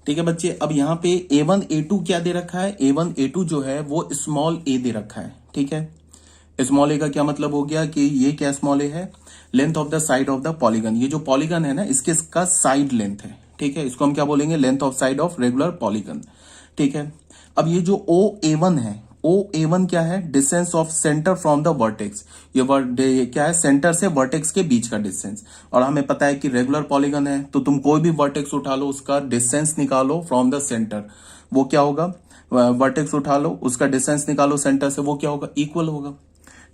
ठीक है बच्चे, अब यहाँ पे A1 A2 क्या दे रखा है, A1 A2 जो है वो स्मॉल a दे रखा है। ठीक है, स्मॉल ए का क्या मतलब हो गया कि ये क्या स्मॉल ए है, length of the side of the polygon. ये जो पॉलीगन है ना इसके का साइड लेंथ है। ठीक है, इसको हम क्या बोलेंगे, length of side of regular polygon. ठीक है, अब ये जो OA1 है, OA1 क्या है, distance of centre from the vertex. ये क्या है, सेंटर से वर्टेक्स के बीच का डिस्टेंस। और हमें पता है कि रेगुलर पॉलीगन है तो तुम कोई भी वर्टेक्स उठा लो, उसका डिस्टेंस निकालो फ्रॉम द सेंटर, वो क्या होगा, वर्टेक्स उठा लो उसका डिस्टेंस निकालो सेंटर से, वो क्या होगा, इक्वल होगा।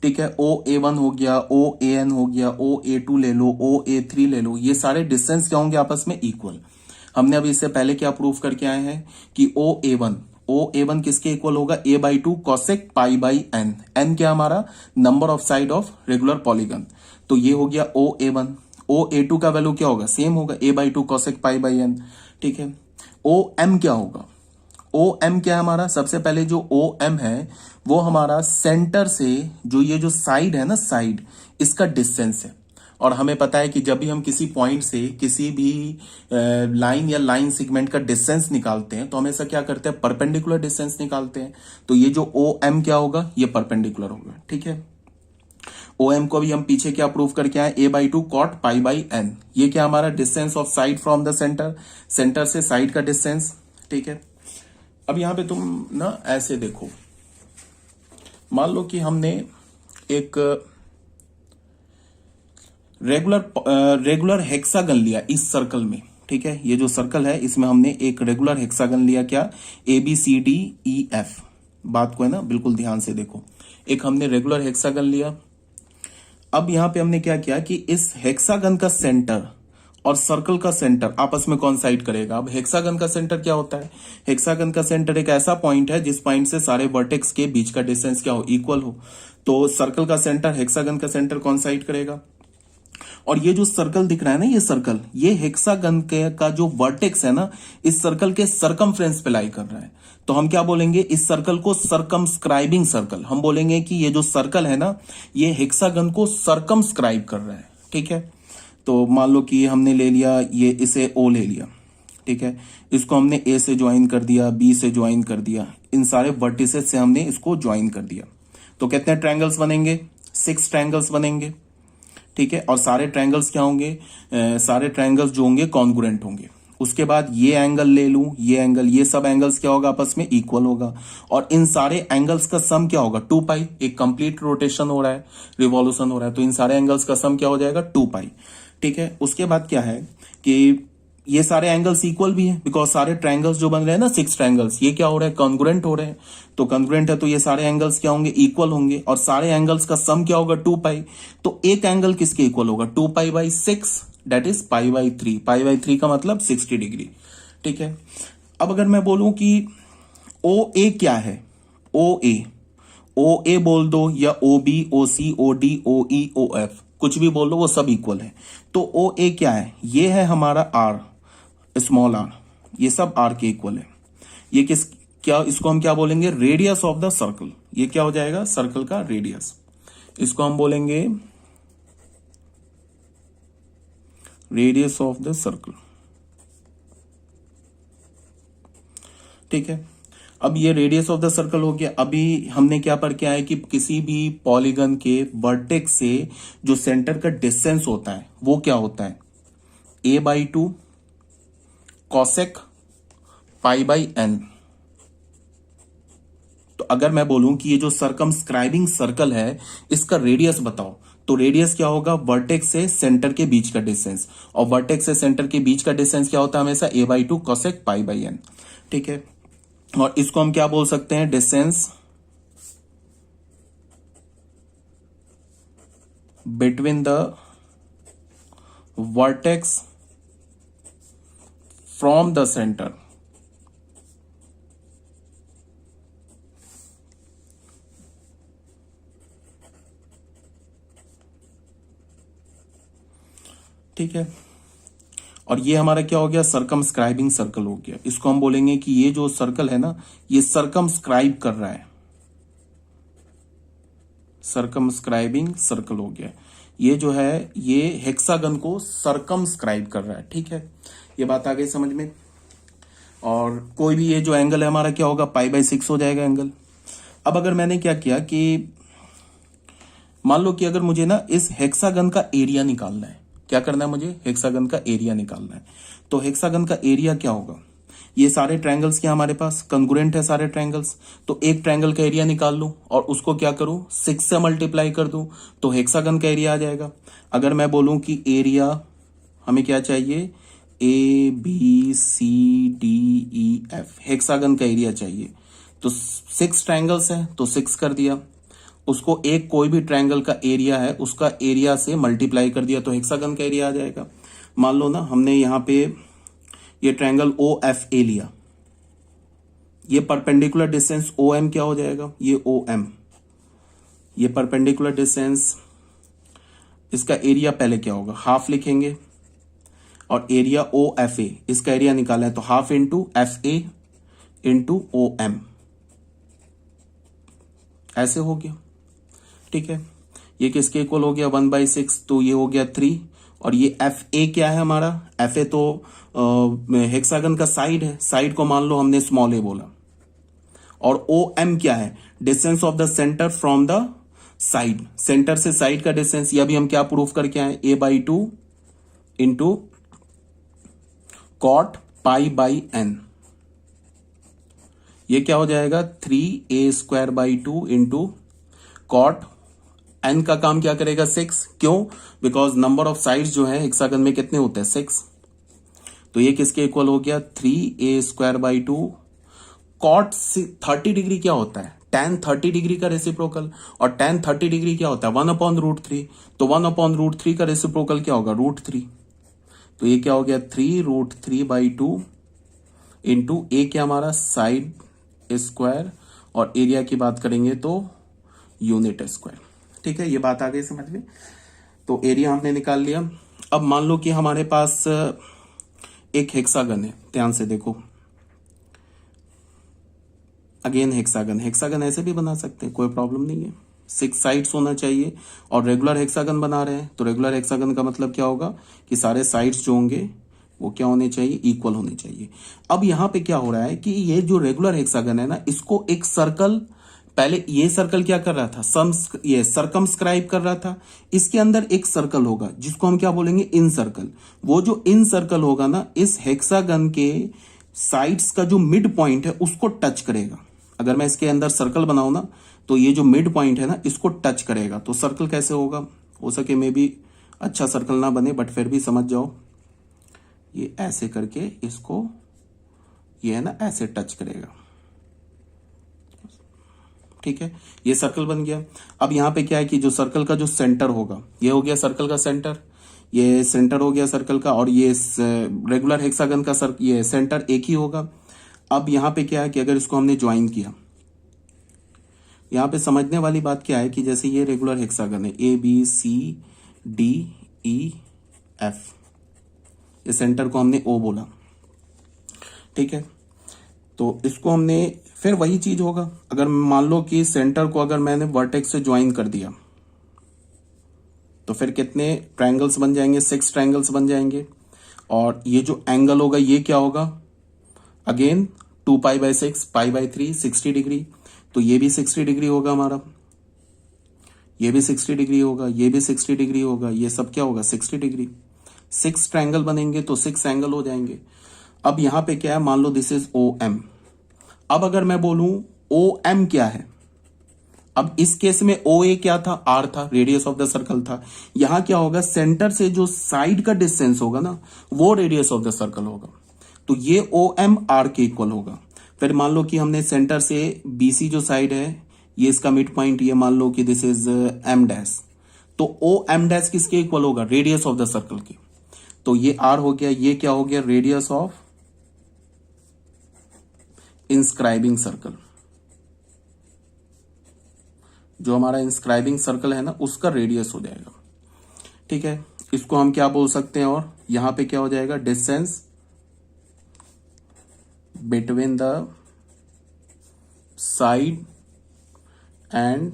ठीक है, OA1 हो गया, OAN हो गया, OA2 ले लो, OA3 ले लो, ये सारे डिस्टेंस क्या होंगे, आपस में इक्वल। हमने अभी इससे पहले क्या प्रूव करके आए हैं कि OA1 किसके इक्वल होगा, a/2 cosec pi by n. N क्या हमारा, number of side of regular polygon. तो ये हो गया OA1। OA2 का वैल्यू क्या होगा, सेम होगा, a/2 cosec pi by N. ठीक है, OM क्या होगा, OM क्या है हमारा, सबसे पहले जो OM है वो हमारा सेंटर से जो ये जो साइड है ना, साइड, इसका डिस्टेंस है। और हमें पता है कि जब भी हम किसी पॉइंट से किसी भी लाइन या लाइन सेगमेंट का डिस्टेंस निकालते हैं तो हमेशा क्या करते हैं, परपेंडिकुलर डिस्टेंस निकालते हैं। तो ये जो OM क्या होगा, ये परपेंडिकुलर होगा। ठीक है, OM को भी हम पीछे क्या प्रूव करके आए, a/2 cot pi by N. ये क्या हमारा, distance of side from the centre, centre से साइड का डिस्टेंस। ठीक है, अब यहां पे तुम ना ऐसे देखो, मान लो कि हमने एक रेगुलर हेक्सागन लिया इस सर्कल में। ठीक है, ये जो सर्कल है इसमें हमने एक रेगुलर हेक्सागन लिया, क्या, ABCDEF। बात को है ना बिल्कुल ध्यान से देखो, एक हमने रेगुलर हेक्सागन लिया। अब यहां पे हमने क्या किया कि इस हेक्सागन का सेंटर और सर्कल का सेंटर आपस में कॉन्साइड करेगा। अब हेक्सागन का सेंटर क्या होता है, हेक्सागन का सेंटर एक ऐसा पॉइंट है जिस पॉइंट से सारे वर्टेक्स के बीच का डिस्टेंस क्या हो, इक्वल हो। तो सर्कल का सेंटर हेक्सागन का सेंटर कॉन्साइड करेगा। और ये जो सर्कल दिख रहा है ना, ये सर्कल, ये हेक्सागन के का जो वर्टेक्स है ना, इस सर्कल के सरकमफ्रेंस पे लाई कर रहा है। तो हम क्या बोलेंगे, इस सर्कल को सरकमस्क्राइबिंग सर्कल। हम बोलेंगे कि ये जो सर्कल है ना, ये हेक्सागन को सरकमस्क्राइब कर रहा है। ठीक है, तो मान लो कि हमने ले लिया ये, इसे O ले लिया। ठीक है, इसको हमने A से ज्वाइन कर दिया, B से ज्वाइन कर दिया, इन सारे वर्टिसेस से हमने इसको ज्वाइन कर दिया। तो कितने ट्रायंगल्स बनेंगे, 6 ट्रायंगल्स बनेंगे। ठीक है, और सारे ट्रायंगल्स क्या होंगे, सारे ट्रायंगल्स जो होंगे कॉन्ग्रुएंट होंगे। उसके बाद ये एंगल ले लूं, ये एंगल, ये सब एंगल्स क्या होगा, आपस में इक्वल होगा। और इन सारे एंगल्स का सम क्या होगा, 2 पाई। एक कंप्लीट रोटेशन हो रहा है, रिवॉल्यूशन हो रहा है, तो इन सारे एंगल्स का सम क्या हो जाएगा, 2 पाई। ठीक है, उसके बाद क्या है कि ये सारे एंगल्स इक्वल भी हैं, बिकॉज सारे ट्रायंगल्स जो बन रहे हैं ना, 6 ट्रायंगल्स, ये क्या हो रहा है, कॉन्ग्रुएंट हो रहे हैं। तो कॉन्ग्रुएंट है तो ये सारे एंगल्स क्या होंगे, इक्वल होंगे। और सारे एंगल्स का सम क्या होगा, 2 पाई। तो एक एंगल किसके इक्वल होगा, 2 pi by 6, that is pi by 3। Pi by 3 का मतलब 60 डिग्री। ठीक है, अब अगर मैं बोलूं कि OA क्या है, OA बोल दो या OB, OC, OD, OE, OF, कुछ भी बोल दो, वो सब इक्वल है। तो OA क्या है, ये है हमारा R, स्मॉल r, ये सब r के इक्वल है। ये किस क्या, इसको हम क्या बोलेंगे, रेडियस ऑफ द सर्कल। ये क्या हो जाएगा, सर्कल का रेडियस। इसको हम बोलेंगे रेडियस ऑफ द सर्कल। ठीक है, अब ये रेडियस ऑफ द सर्कल हो गया। अभी हमने क्या पढ़ के आए कि किसी भी पॉलीगन के वर्टेक्स से जो सेंटर का डिस्टेंस होता है वो क्या होता है, a/2 cosec pi by N. तो अगर मैं बोलूं कि ये जो सरकमस्क्राइबिंग सर्कल है इसका रेडियस बताओ, तो रेडियस क्या होगा, वर्टेक्स से सेंटर के बीच का डिस्टेंस। और वर्टेक्स से सेंटर के बीच का डिस्टेंस क्या होता है हमेशा, a/2 cosec pi by N. ठीक है, और इसको हम क्या बोल सकते हैं, distance between the vertex from the centre. ठीक है, और ये हमारा क्या हो गया, सरकमस्क्राइबिंग सर्कल हो गया। इसको हम बोलेंगे कि ये जो सर्कल है ना, ये सरकमस्क्राइब कर रहा है, सरकमस्क्राइबिंग सर्कल हो गया। ये जो है ये हेक्सागन को सरकमस्क्राइब कर रहा है। ठीक है, ये बात आ गई समझ में। और कोई भी ये जो एंगल है हमारा क्या होगा, π/6 हो जाएगा एंगल। अब अगर मैंने क्या किया कि मान लो कि अगर मुझे ना इस हेक्सागन का एरिया निकालना है, क्या करना है मुझे, हेक्सागन का एरिया निकालना है। तो हेक्सागन का एरिया क्या होगा, ये सारे ट्रायंगल्स क्या हमारे पास कंग्रुएंट है सारे ट्रायंगल्स, तो एक ट्रायंगल का एरिया निकाल लूं और उसको क्या करूं 6 से मल्टीप्लाई कर दूं तो हेक्सागन का एरिया आ जाएगा। अगर मैं बोलूं कि एरिया हमें क्या चाहिए, ABCDEF हेक्सागन का एरिया चाहिए, तो 6 ट्रायंगल्स है तो 6 कर दिया, उसको एक कोई भी ट्रायंगल का एरिया है उसका एरिया से मल्टीप्लाई कर दिया तो हेक्सागन का एरिया आ जाएगा। मान लो ना हमने यहां पे ये ट्रायंगल OFA लिया, ये परपेंडिकुलर डिस्टेंस OM क्या हो जाएगा, ये OM, ये परपेंडिकुलर डिस्टेंस, इसका एरिया पहले क्या होगा, हाफ लिखेंगे, और एरिया OFA, इसका एरिया निकाला है तो half into FA into OM, ऐसे हो गया। ठीक है, ये किसके इक्वल हो गया 1/6, तो ये हो गया 3, और ये FA क्या है हमारा, FA तो हेक्सागन का साइड है, साइड को मान लो हमने स्मॉल ए बोला, और OM क्या है, distance of the centre from the side, centre से साइड का डिस्टेंस, ये अभी हम क्या प्रूफ करके आए, A/2 इंटू कॉट π/n, ये क्या हो जाएगा 3a² इंटू कॉट, n का काम क्या करेगा 6, क्यों, बिकॉज नंबर ऑफ साइड्स जो है हेक्सागन में कितने होते हैं 6, तो ये किसके इक्वल हो गया 3a² कॉट 30 डिग्री क्या होता है, tan 30 डिग्री का रेसिप्रोकल, और tan 30 डिग्री क्या होता है 1/√3, तो 1/√3 का रेसिप्रोकल क्या होगा √3, तो ये क्या हो गया 3√3/2 इंटू ए क्या हमारा साइड स्क्वायर, और एरिया की बात करेंगे तो यूनिट स्क्वायर। ठीक है, ये बात आ गई समझ में, तो एरिया हमने निकाल लिया। अब मान लो कि हमारे पास एक हेक्सागन है, ध्यान से देखो, अगेन हेक्सागन, हेक्सागन ऐसे भी बना सकते हैं कोई प्रॉब्लम नहीं है, 6 साइड्स होना चाहिए, और रेगुलर हेक्सागन बना रहे हैं तो रेगुलर हेक्सागन का मतलब क्या होगा कि सारे साइड्स जो होंगे वो क्या होने चाहिए, इक्वल होने चाहिए। अब यहां पे क्या हो रहा है कि ये जो रेगुलर हेक्सागन है ना, इसको एक सर्कल, पहले ये सर्कल क्या कर रहा था, ये सर्कमस्क्राइब कर रहा था, इसके अंदर एक सर्कल होगा जिसको हम क्या बोलेंगे इन सर्कल, वो जो इन सर्कल होगा ना इस हेक्सागन के साइड्स का जो मिड पॉइंट है उसको टच करेगा। अगर मैं इसके अंदर सर्कल बनाऊं ना तो ये जो मिड पॉइंट है ना इसको टच करेगा, तो सर्कल कैसे होगा, हो सके मे भी अच्छा सर्कल ना बने बट फिर भी समझ जाओ, ये ऐसे करके इसको, ये है ना ऐसे टच करेगा। ठीक है, ये सर्कल बन गया। अब यहां पे क्या है कि जो सर्कल का जो सेंटर होगा, ये हो गया सर्कल का सेंटर, ये सेंटर हो गया सर्कल का, और ये रेगुलर हेक्सागन का ये सेंटर एक ही होगा। अब यहां पे क्या है कि अगर इसको हमने ज्वाइन किया, यहां पे समझने वाली बात क्या है कि जैसे ये रेगुलर हेक्सागन है ABCDEF, इस सेंटर को हमने O बोला, ठीक है, तो इसको हमने, फिर वही चीज होगा, अगर मान लो कि सेंटर को अगर मैंने वर्टेक्स से ज्वाइन कर दिया तो फिर कितने ट्रायंगल्स बन जाएंगे, 6 ट्रायंगल्स बन जाएंगे, और ये जो एंगल होगा ये क्या होगा, अगेन 2π/6, π/3 60 डिग्री, तो ये भी 60 डिग्री होगा हमारा, ये भी 60 डिग्री होगा, ये भी 60 डिग्री होगा, ये सब क्या होगा 60 डिग्री, 6 ट्रायंगल बनेंगे तो 6 एंगल हो जाएंगे। अब यहां पे क्या है, मान लो दिस इज OM, अब अगर मैं बोलूं OM क्या है, अब इस केस में OA क्या था, R था, रेडियस ऑफ द सर्कल था, यहां क्या होगा सेंटर से जो साइड का डिस्टेंस होगा ना वो रेडियस ऑफ द सर्कल होगा, तो ये OM R के इक्वल होगा। फिर मान लो कि हमने सेंटर से BC जो साइड है, ये इसका मिड पॉइंट, ये मान लो कि दिस इज M डैश, तो OM डैश किसके इक्वल होगा, रेडियस ऑफ द सर्कल के, तो ये R हो गया, ये क्या हो गया रेडियस ऑफ इंस्क्राइबिंग सर्कल, जो हमारा इंस्क्राइबिंग सर्कल है ना उसका रेडियस हो जाएगा। ठीक है, इसको हम क्या बोल सकते हैं, और यहां पे क्या हो जाएगा, distance between the side and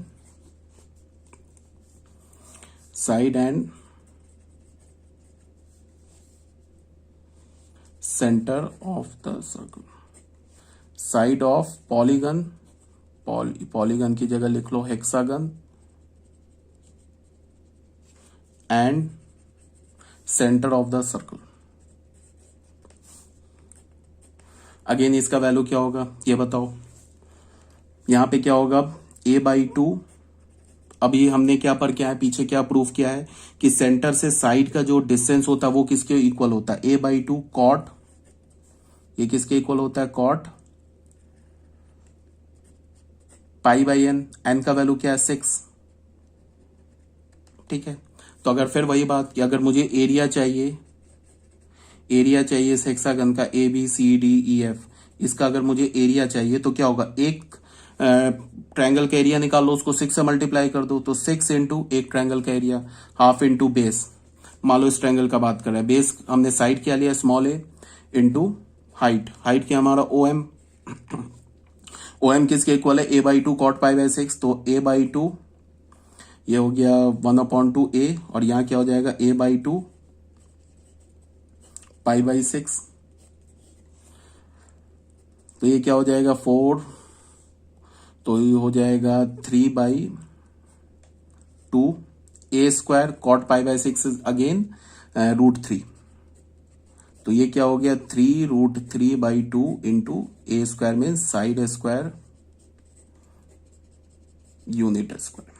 centre of the circle. Side of polygon, polygon की जगह लिख लो hexagon, and centre of the circle. Again इसका वैल्यू क्या होगा ये बताओ। यहां पे क्या होगा, a/2। अभी हमने क्या पर किया है, पीछे क्या प्रूफ किया है कि सेंटर से साइड का जो डिस्टेंस होता है वो किसके इक्वल होता है, a/2 कॉट। ये किसके इक्वल होता है, कॉट π/n। n का वैल्यू क्या है, 6। ठीक है, तो अगर फिर वही बात कि अगर मुझे एरिया चाहिए इस हेक्सागन का ABCDEF, इसका अगर एरिया चाहिए तो क्या होगा, एक ट्रायंगल का एरिया निकाल लो, उसको 6 से मल्टीप्लाई कर दो, तो 6 इंटू एक ट्रायंगल का एरिया, हाफ इंटू बेस। मान लो इस ट्रायंगल का बात कर रहे हैं, बेस हमने साइड क्या लिया, स्मॉल a, इंटू हाइट क्या हमारा OM। OM किसके इक्वल है, a/2 कॉट π/6, तो a/2 ये हो गया 1/2a, और यहां क्या हो जाएगा, a/2 π/6, तो ये क्या हो जाएगा 4, तो ये हो जाएगा 3/2 a² कॉट π/6 अगेन √3, तो ये क्या हो गया 3√3/2 into a² mean side square unit square.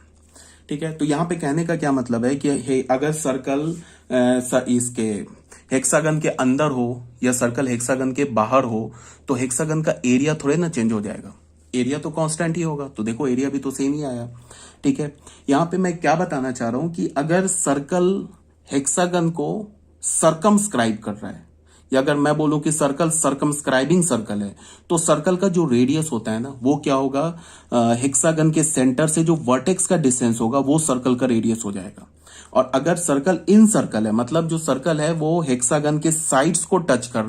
ठीक है, तो यहां पे कहने का क्या मतलब है कि अगर सर्कल इसके हेक्सागन के अंदर हो या सर्कल हेक्सागन के बाहर हो, तो हेक्सागन का एरिया थोड़े ना चेंज हो जाएगा, एरिया तो कांस्टेंट ही होगा। तो देखो एरिया भी तो सेम ही आया। ठीक है, यहां पे मैं क्या बताना चाह रहा हूं कि अगर सर्कल हेक्सागन को सर्कमस्क्राइब कर रहा है, या अगर मैं बोलूं कि सर्कल सर्कमस्क्राइबिंग सर्कल है, तो सर्कल का जो रेडियस होता है ना, वो क्या होगा, हेक्सागन के सेंटर से जो वर्टेक्स का डिस्टेंस होगा वो सर्कल का रेडियस हो जाएगा। और अगर सर्कल इन सर्कल है, मतलब जो सर्कल है वो हेक्सागन के साइड्स को टच कर